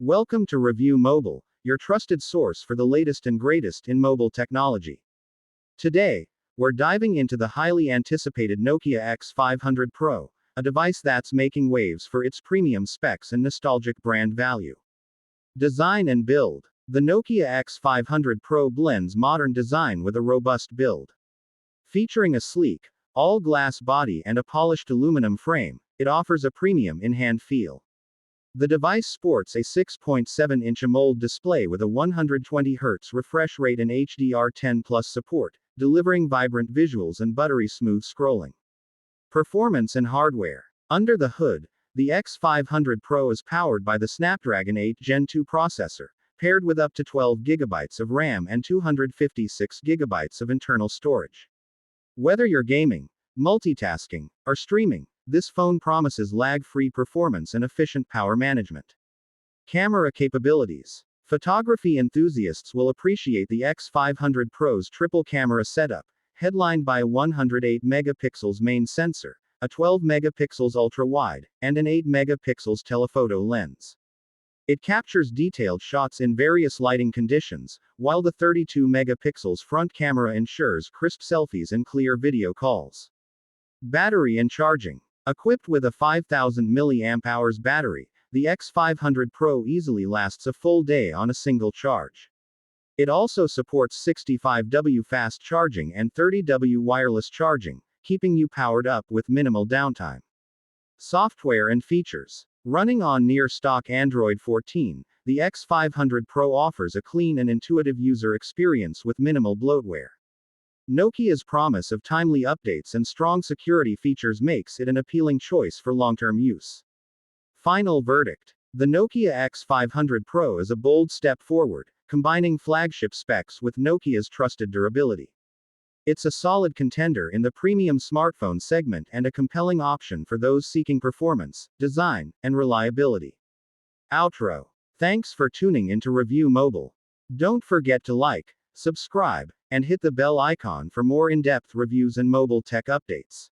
Welcome to ReviewMobile, your trusted source for the latest and greatest in mobile technology. Today, we're diving into the highly anticipated Nokia X500 Pro, a device that's making waves for its premium specs and nostalgic brand value. Design and build. The Nokia X500 Pro blends modern design with a robust build. Featuring a sleek, all-glass body and a polished aluminum frame, it offers a premium in-hand feel. The device sports a 6.7-inch AMOLED display with a 120Hz refresh rate and HDR10 Plus support, delivering vibrant visuals and buttery-smooth scrolling. Performance and hardware. Under the hood, the X500 Pro is powered by the Snapdragon 8 Gen 2 processor, paired with up to 12 GB of RAM and 256 GB of internal storage. Whether you're gaming, multitasking, or streaming, this phone promises lag-free performance and efficient power management. Camera capabilities. Photography enthusiasts will appreciate the X500 Pro's triple camera setup, headlined by a 108 megapixels main sensor, a 12 megapixels ultra-wide, and an 8 megapixels telephoto lens. It captures detailed shots in various lighting conditions, while the 32 megapixels front camera ensures crisp selfies and clear video calls. Battery and charging. Equipped with a 5000 mAh battery, the X500 Pro easily lasts a full day on a single charge. It also supports 65W fast charging and 30W wireless charging, keeping you powered up with minimal downtime. Software and features. Running on near-stock Android 14, the X500 Pro offers a clean and intuitive user experience with minimal bloatware. Nokia's promise of timely updates and strong security features makes it an appealing choice for long-term use. Final verdict. The Nokia X500 Pro is a bold step forward, combining flagship specs with Nokia's trusted durability. It's a solid contender in the premium smartphone segment and a compelling option for those seeking performance, design, and reliability. Outro. Thanks for tuning into ReviewMobile. Don't forget to like, subscribe, and hit the bell icon for more in-depth reviews and mobile tech updates.